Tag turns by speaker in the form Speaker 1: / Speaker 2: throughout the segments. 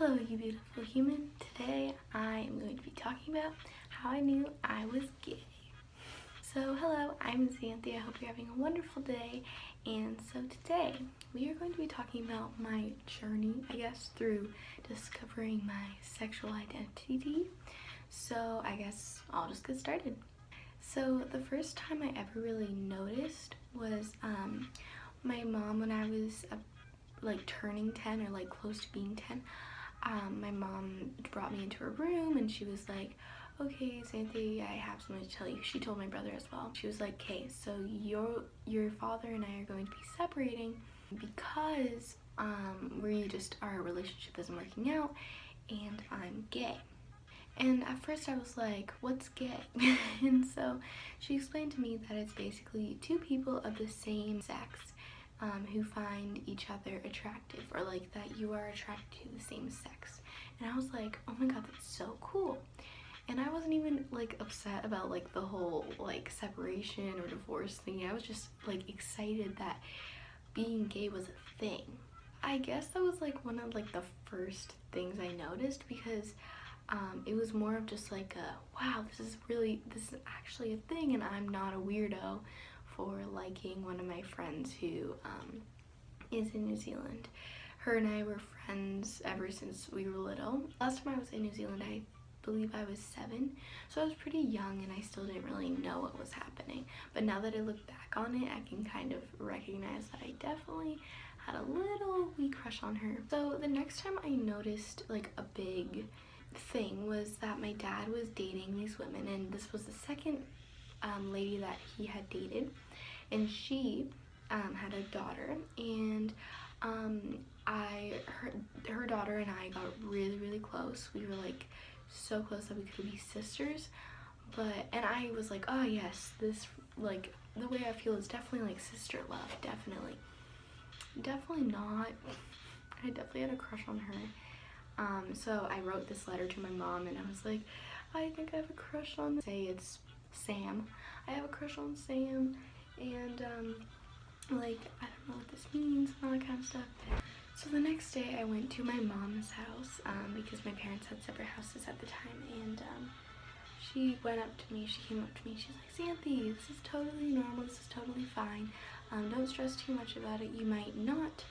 Speaker 1: Hello, you beautiful human. Today I am going to be talking about how I knew I was gay. So hello, I'm Xanthe. I hope you're having a wonderful day. And so today we are going to be talking about my journey, I guess, through discovering my sexual identity. So I guess I'll just get started. So the first time I ever really noticed was my mom when I was like turning 10 or like close to being 10. My mom brought me into her room and she was like, okay, Xanthe, I have something to tell you. She told my brother as well. She was like, okay, so your father and I are going to be separating because our relationship isn't working out and I'm gay. And at first I was like, what's gay? And so she explained to me that it's basically two people of the same sex who find each other attractive, or like that you are attracted to the same sex. And I was like, oh my god, that's so cool. And I wasn't even like upset about like the whole like separation or divorce thing. I was just like excited that being gay was a thing. I guess that was like one of like the first things I noticed, because it was more of just like a wow, this is actually a thing and I'm not a weirdo for liking one of my friends who is in New Zealand. Her and I were friends ever since we were little. Last time I was in New Zealand, I believe I was 7, so I was pretty young and I still didn't really know what was happening. But now that I look back on it, I can kind of recognize that I definitely had a little wee crush on her. So the next time I noticed like a big thing was that my dad was dating these women, and this was the second lady that he had dated, and she had a daughter, and her daughter and I got really close. We were like so close that we could be sisters. And I was like, oh yes, this, like, the way I feel is definitely like sister love. Definitely not. I definitely had a crush on her. So I wrote this letter to my mom and I was like, I think I have a crush on, say it's Sam. I have a crush on Sam, and like, I don't know what this means and all that kind of stuff. So the next day I went to my mom's house because my parents had separate houses at the time, and she came up to me, she's like, Xanthe, this is totally normal, this is totally fine. Don't stress too much about it. You might not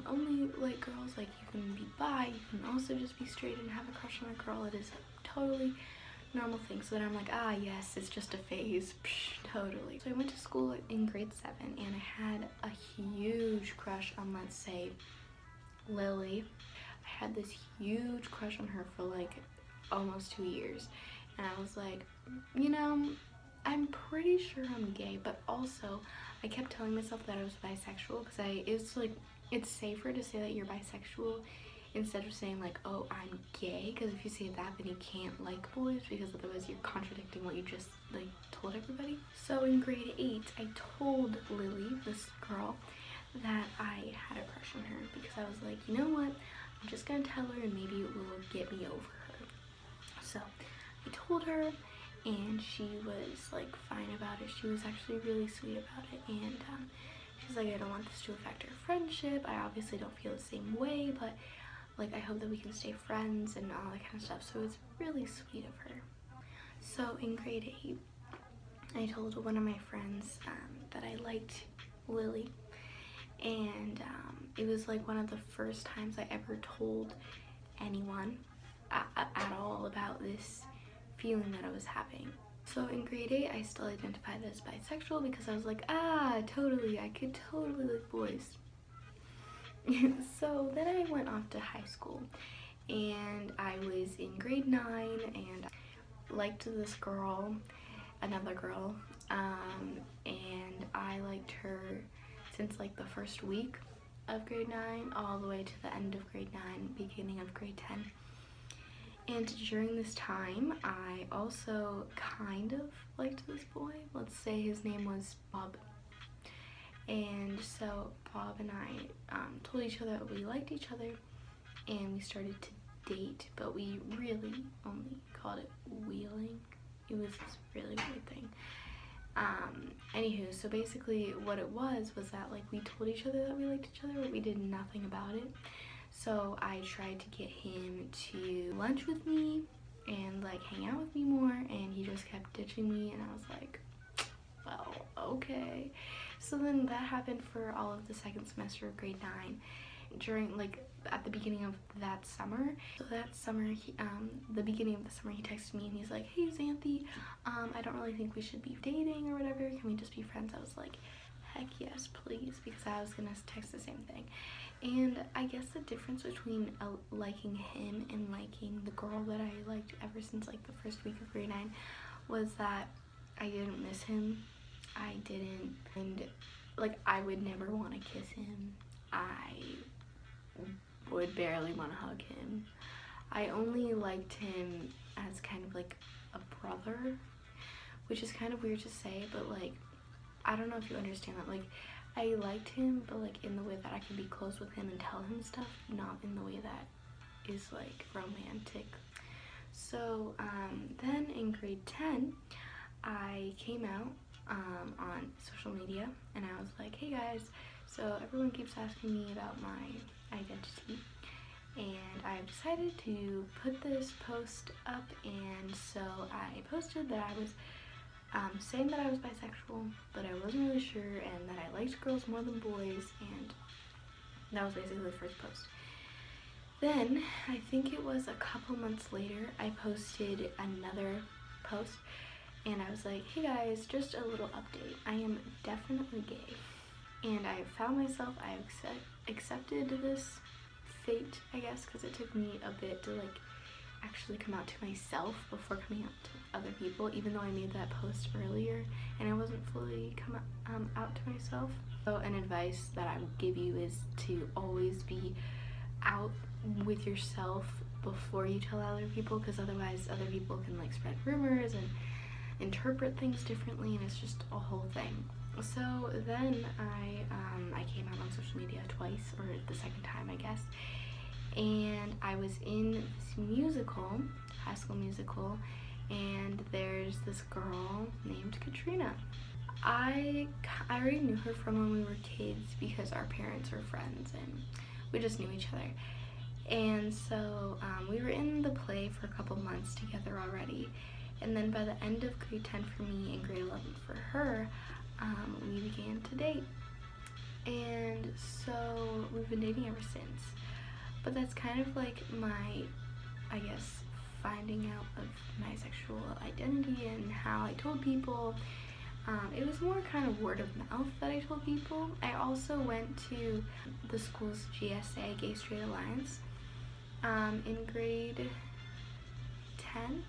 Speaker 1: only like girls, like you can be bi, you can also just be straight and have a crush on a girl. It is a totally normal thing. So then I'm like, ah yes, it's just a phase. Psh, totally. So I went to school in grade 7 and I had a huge crush on, let's say, Lily. I had this huge crush on her for like almost 2 years, and I was like, you know, I'm pretty sure I'm gay, but also I kept telling myself that I was bisexual because it's safer to say that you're bisexual instead of saying like, oh, I'm gay, because if you say that, then you can't like boys, because otherwise you're contradicting what you just like told everybody. So in grade 8, I told Lily, this girl, that I had a crush on her, because I was like, you know what, I'm just gonna tell her and maybe it will get me over her. So I told her and she was like fine about it. She was actually really sweet about it, and she's like, I don't want this to affect our friendship. I obviously don't feel the same way, but like I hope that we can stay friends and all that kind of stuff. So it's really sweet of her. So in grade 8, I told one of my friends that I liked Lily, and it was like one of the first times I ever told anyone at all about this feeling that I was having. So in grade 8, I still identified as bisexual because I was like, ah, totally, I could totally like boys. So then I went off to high school, and I was in grade 9 and I liked this girl, another girl, and I liked her since like the first week of grade 9 all the way to the end of grade 9, beginning of grade 10. And during this time, I also kind of liked this boy. Let's say his name was Bob. And so Bob and I told each other that we liked each other, and we started to date, but we really only called it wheeling. It was this really weird thing. Anywho, so basically what it was that like we told each other that we liked each other, but we did nothing about it. So I tried to get him to lunch with me and like hang out with me more, and he just kept ditching me, and I was like, well, okay. So then that happened for all of the second semester of grade 9. During like at the beginning of that summer, so that summer he, the beginning of the summer, he texted me and he's like, hey Xanthe, I don't really think we should be dating or whatever, can we just be friends? I was like, heck yes please, because I was gonna text the same thing. And I guess the difference between liking him and liking the girl that I liked ever since like the first week of grade 9 was that I didn't miss him. I didn't, and like I would never want to kiss him. I would barely want to hug him. I only liked him as kind of like a brother, which is kind of weird to say, but like I don't know if you understand that. Like I liked him, but like in the way that I can be close with him and tell him stuff, not in the way that is like romantic. So then in grade 10 I came out on social media, and I was like, hey guys, so everyone keeps asking me about my identity, and I've decided to put this post up. And so I posted that I was saying that I was bisexual, but I wasn't really sure, and that I liked girls more than boys, and that was basically the first post. Then I think it was a couple months later, I posted another post, and I was like, hey guys, just a little update. I am definitely gay, and I found myself, I accepted this fate, I guess, because it took me a bit to like actually come out to myself before coming out to other people, even though I made that post earlier and I wasn't fully come out to myself. So an advice that I would give you is to always be out with yourself before you tell other people, because otherwise other people can like spread rumors and interpret things differently, and it's just a whole thing. So then I came out on social media twice, or the second time I guess, and I was in this musical, High School Musical, and there's this girl named Katrina. I already knew her from when we were kids because our parents were friends and we just knew each other. And so we were in the play for a couple months together already, and then by the end of grade 10 for me and grade 11 for her, we began to date. And so we've been dating ever since. But that's kind of like my, I guess, finding out of my sexual identity and how I told people. It was more kind of word of mouth that I told people. I also went to the school's GSA, Gay Straight Alliance, in grade 10.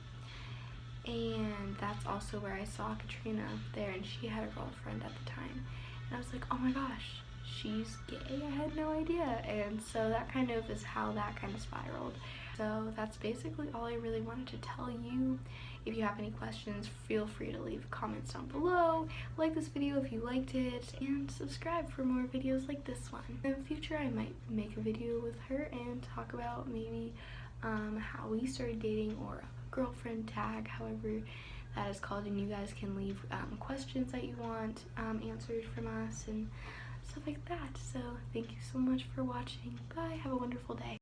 Speaker 1: And that's also where I saw Katrina there, and she had a girlfriend at the time. And I was like, oh my gosh, she's gay? I had no idea. And so that kind of is how that kind of spiraled. So that's basically all I really wanted to tell you. If you have any questions, feel free to leave comments down below. Like this video if you liked it, and subscribe for more videos like this one. In the future, I might make a video with her and talk about maybe how we started dating, or a girlfriend tag, however that is called, and you guys can leave questions that you want answered from us and stuff like that. So thank you so much for watching. Bye, have a wonderful day.